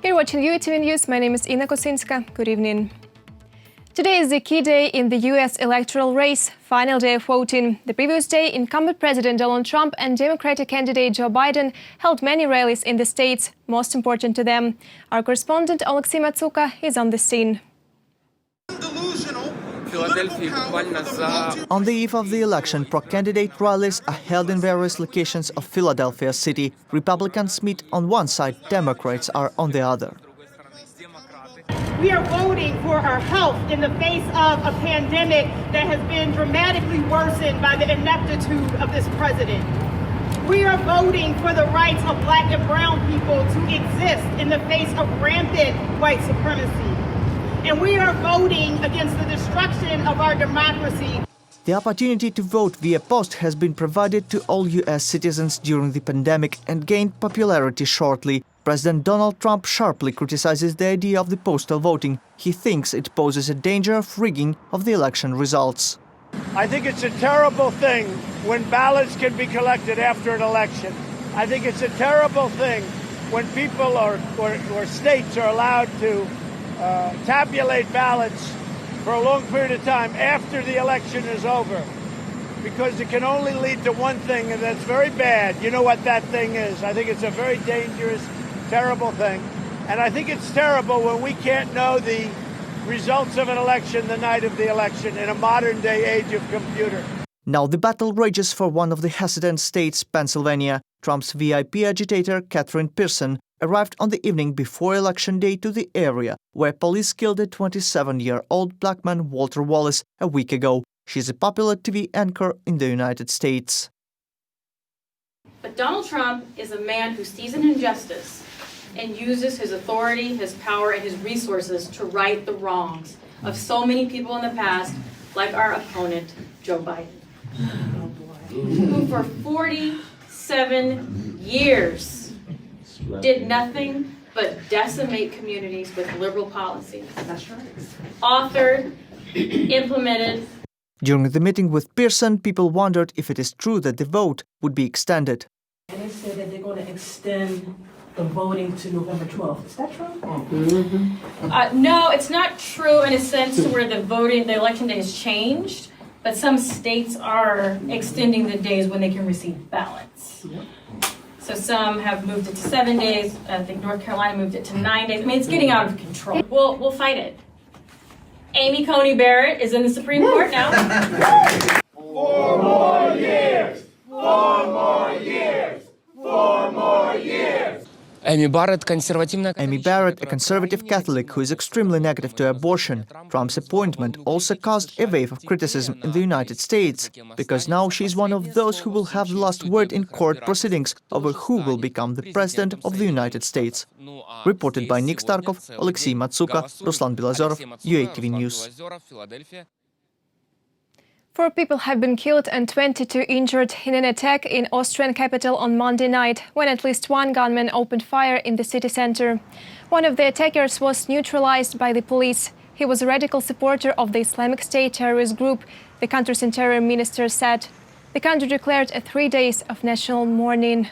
You're watching UATV News. My name is Inna Kosinska. Good evening. Today is the key day in the U.S. electoral race, final day of voting. The previous day, incumbent President Donald Trump and Democratic candidate Joe Biden held many rallies in the states, most important to them. Our correspondent Oleksiy Matsuka is on the scene. On the eve of the election, pro-candidate rallies are held in various locations of Philadelphia city. Republicans meet on one side, Democrats are on the other. We are voting for our health in the face of a pandemic that has been dramatically worsened by the ineptitude of this president. We are voting for the rights of Black and brown people to exist in the face of rampant white supremacy. And we are voting against the destruction of our democracy. The opportunity to vote via post has been provided to all U.S. citizens during the pandemic and gained popularity shortly. President Donald Trump sharply criticizes the idea of the postal voting. He thinks it poses a danger of rigging of the election results. I think it's a terrible thing when ballots can be collected after an election. I think it's a terrible thing when people or states are allowed to tabulate ballots for a long period of time after the election is over, because it can only lead to one thing, and that's very bad. You know what that thing is. I think it's a very dangerous, terrible thing. And I think it's terrible when we can't know the results of an election the night of the election in a modern-day age of computer. Now the battle rages for one of the hesitant states, Pennsylvania. Trump's VIP agitator, Catherine Pearson, arrived on the evening before Election Day to the area, where police killed a 27-year-old black man, Walter Wallace, a week ago. She's a popular TV anchor in the United States. But Donald Trump is a man who sees an injustice and uses his authority, his power, and his resources to right the wrongs of so many people in the past, like our opponent, Joe Biden, who for 47 years did nothing but decimate communities with liberal policies. That's right. Authored, implemented. During the meeting with Pearson, people wondered if it is true that the vote would be extended. And they said that they're going to extend the voting to November 12th. Is that true? No, it's not true in a sense to where the election day has changed, but some states are extending the days when they can receive ballots. So some have moved it to 7 days. I think North Carolina moved it to 9 days. I mean, it's getting out of control. We'll fight it. Amy Coney Barrett is in the Supreme Court now. 4 more years! 4 more years! 4 more years! Amy Barrett, a conservative Catholic who is extremely negative to abortion. Trump's appointment also caused a wave of criticism in the United States, because now she is one of those who will have the last word in court proceedings over who will become the President of the United States. Reported by Nick Starkov, Oleksiy Matsuka, Ruslan Bilazorov, UATV News. 4 people have been killed and 22 injured in an attack in Austrian capital on Monday night, when at least one gunman opened fire in the city center. One of the attackers was neutralized by the police. He was a radical supporter of the Islamic State terrorist group, the country's interior minister said. The country declared 3 days of national mourning.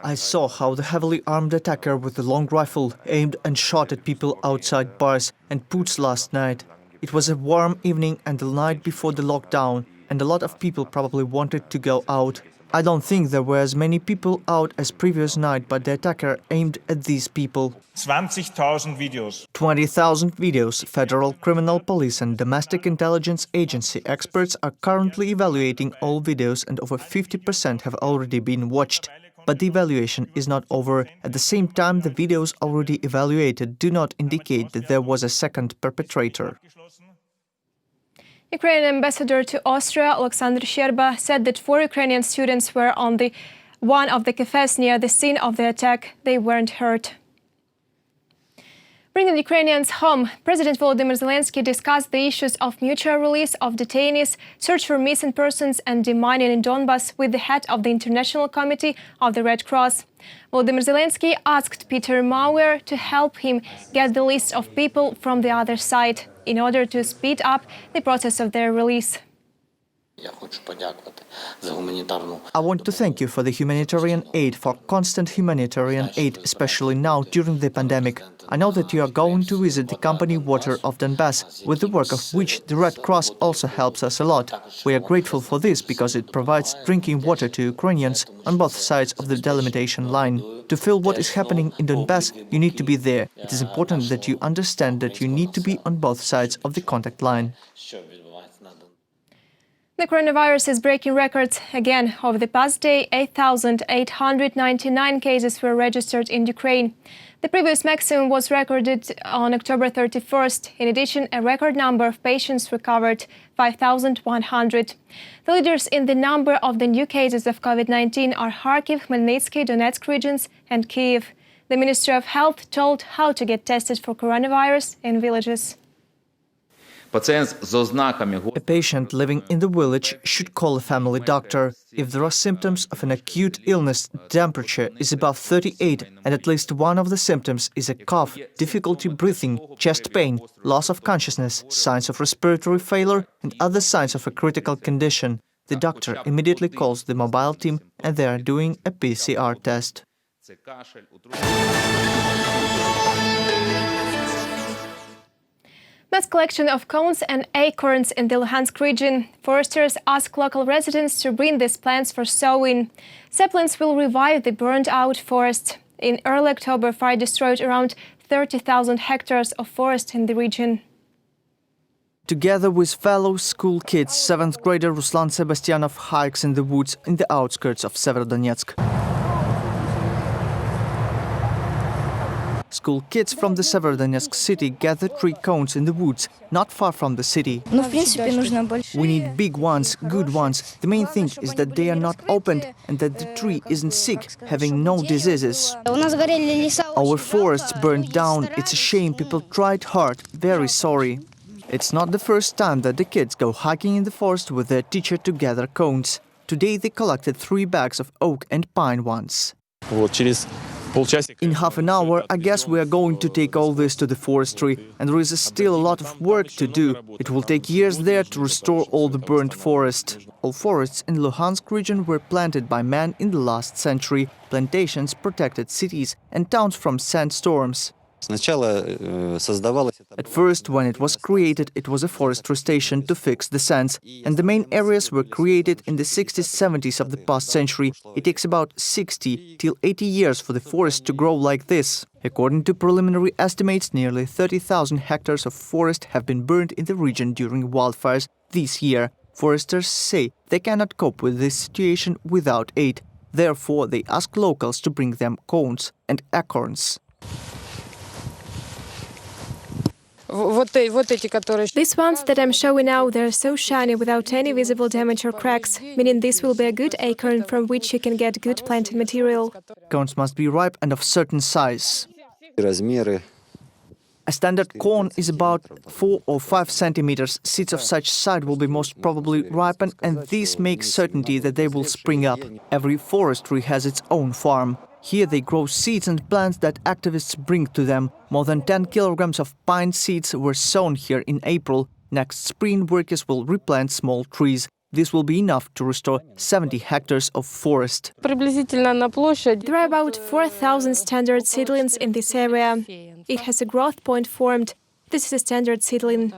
I saw how the heavily armed attacker with a long rifle aimed and shot at people outside bars and puts last night. It was a warm evening and the night before the lockdown, and a lot of people probably wanted to go out. I don't think there were as many people out as previous night, but the attacker aimed at these people. 20,000 videos. 20,000 videos. Federal Criminal Police and Domestic Intelligence Agency experts are currently evaluating all videos, and over 50% have already been watched. But the evaluation is not over. At the same time, the videos already evaluated do not indicate that there was a second perpetrator. Ukrainian ambassador to Austria, Alexander Sherba, said that 4 Ukrainian students were on one of the cafes near the scene of the attack. They weren't hurt. Bringing Ukrainians home, President Volodymyr Zelenskyy discussed the issues of mutual release of detainees, search for missing persons and demining in Donbas with the head of the International Committee of the Red Cross. Volodymyr Zelenskyy asked Peter Mauer to help him get the list of people from the other side in order to speed up the process of their release. I want to thank you for the humanitarian aid, for constant humanitarian aid, especially now during the pandemic. I know that you are going to visit the company Water of Donbas, with the work of which the Red Cross also helps us a lot. We are grateful for this because it provides drinking water to Ukrainians on both sides of the delimitation line. To feel what is happening in Donbas, you need to be there. It is important that you understand that you need to be on both sides of the contact line. The coronavirus is breaking records again. Over the past day, 8,899 cases were registered in Ukraine. The previous maximum was recorded on October 31st. In addition, a record number of patients recovered, 5,100. The leaders in the number of the new cases of COVID-19 are Kharkiv, Khmelnytsky, Donetsk regions and Kyiv. The Ministry of Health told how to get tested for coronavirus in villages. A patient living in the village should call a family doctor. If there are symptoms of an acute illness, temperature is above 38 and at least one of the symptoms is a cough, difficulty breathing, chest pain, loss of consciousness, signs of respiratory failure and other signs of a critical condition, the doctor immediately calls the mobile team and they are doing a PCR test. Mass collection of cones and acorns in the Luhansk region. Foresters ask local residents to bring these plants for sowing. Saplings will revive the burned-out forest. In early October, fire destroyed around 30,000 hectares of forest in the region. Together with fellow school kids, 7th grader Ruslan Sebastianov hikes in the woods in the outskirts of Severodonetsk. School kids from the Severodonetsk city gather tree cones in the woods, not far from the city. We need big ones, good ones. The main thing is that they are not opened and that the tree isn't sick, having no diseases. Our forests burned down. It's a shame. People tried hard. Very sorry. It's not the first time that the kids go hiking in the forest with their teacher to gather cones. Today they collected 3 bags of oak and pine ones. In half an hour, I guess we are going to take all this to the forestry, and there is still a lot of work to do. It will take years there to restore all the burnt forest. All forests in Luhansk region were planted by man in the last century. Plantations protected cities and towns from sandstorms. At first, when it was created, it was a forestry station to fix the sands, and the main areas were created in the 60s, 70s of the past century. It takes about 60 till 80 years for the forest to grow like this. According to preliminary estimates, nearly 30,000 hectares of forest have been burned in the region during wildfires this year. Foresters say they cannot cope with this situation without aid. Therefore, they ask locals to bring them cones and acorns. These ones that I'm showing now, they're so shiny without any visible damage or cracks, meaning this will be a good acorn from which you can get good planting material. Cones must be ripe and of certain size. A standard corn is about 4 or 5 centimeters. Seeds of such size will be most probably ripened, and this makes certainty that they will spring up. Every forestry has its own farm. Here they grow seeds and plants that activists bring to them. More than 10 kilograms of pine seeds were sown here in April. Next spring, workers will replant small trees. This will be enough to restore 70 hectares of forest. There are about 4,000 standard seedlings in this area. It has a growth point formed. This is a standard seedling.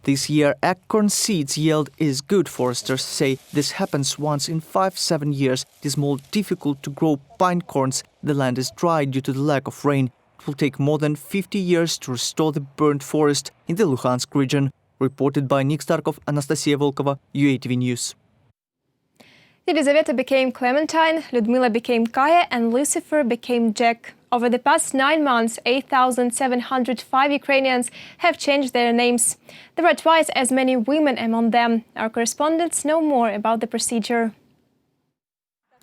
This year, acorn seeds yield is good, foresters say. This happens once in 5-7 years. It is more difficult to grow pine cones. The land is dry due to the lack of rain. It will take more than 50 years to restore the burnt forest in the Luhansk region. Reported by Nick Starkov, Anastasia Volkova, UATV News. Elizaveta became Clementine, Ludmila became Kaya, and Lucifer became Jack. Over the past 9 months, 8,705 Ukrainians have changed their names. There are twice as many women among them. Our correspondents know more about the procedure.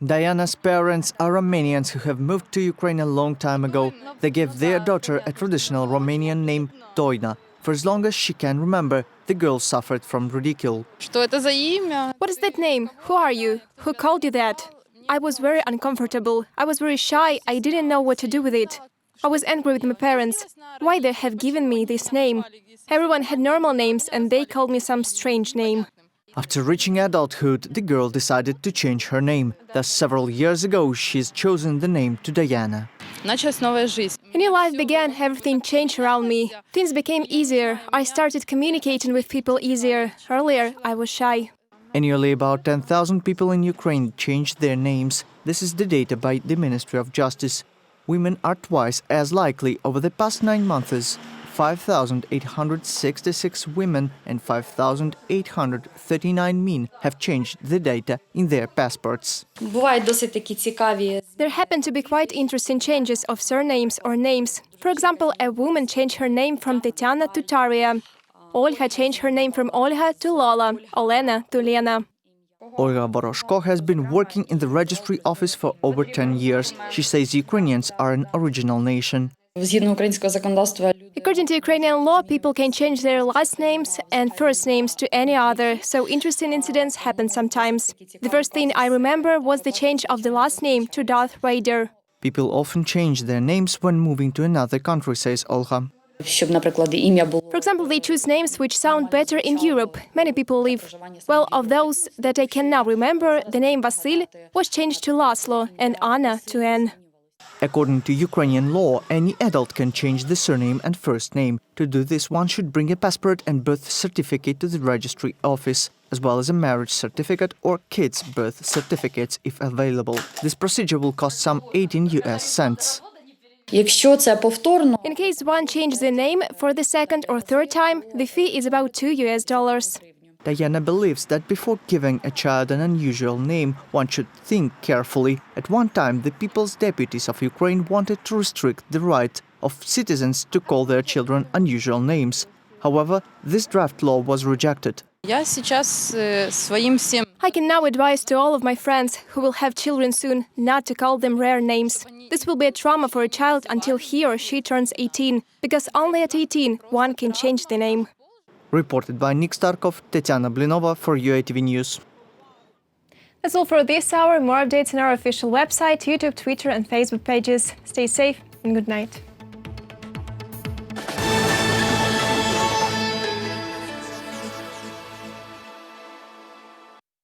Diana's parents are Romanians who have moved to Ukraine a long time ago. They gave their daughter a traditional Romanian name, Doina. For as long as she can remember, the girl suffered from ridicule. What is that name? Who are you? Who called you that? I was very uncomfortable. I was very shy. I didn't know what to do with it. I was angry with my parents. Why they have given me this name? Everyone had normal names and they called me some strange name. After reaching adulthood, the girl decided to change her name. Thus, several years ago, she's chosen the name to Diana. Началась новая жизнь. A new life began, everything changed around me. Things became easier. I started communicating with people easier. Earlier, I was shy. Annually, about 10,000 people in Ukraine changed their names. This is the data by the Ministry of Justice. Women are twice as likely. Over the past 9 months, 5,866 women and 5,839 men have changed the data in their passports. Бувають досить такі цікаві. There happen to be quite interesting changes of surnames or names. For example, a woman changed her name from Tetiana to Taria. Olga changed her name from Olga to Lola, Olena to Lena. Olga Boroshko has been working in the registry office for over 10 years. She says Ukrainians are an original nation. Згідно українського законодавства, According to Ukrainian law, people can change their last names and first names to any other, so interesting incidents happen sometimes. The first thing I remember was the change of the last name to Darth Vader. People often change their names when moving to another country, says Olga. щоб, наприклад, ім'я було. For example, they choose names which sound better in Europe. Many people live. Well, of those that I can now remember, the name Vasil was changed to Laszlo and Anna to Anne. According to Ukrainian law, any adult can change the surname and first name. To do this, one should bring a passport and birth certificate to the registry office, as well as a marriage certificate or kids' birth certificates if available. This procedure will cost some 18 US cents. Якщо це повторно, In case one changes the name for the second or third time, the fee is about $2. Diana believes that before giving a child an unusual name, one should think carefully. At one time, the People's Deputies of Ukraine wanted to restrict the right of citizens to call their children unusual names. However, this draft law was rejected. я зараз своїм всім I can now advise to all of my friends who will have children soon not to call them rare names. This will be a trauma for a child until he or she turns 18, because only at 18 one can change the name. Reported by Nick Starkov, Tetiana Blinova for UATV News. That's all for this hour. More updates on our official website, YouTube, Twitter and Facebook pages. Stay safe and good night.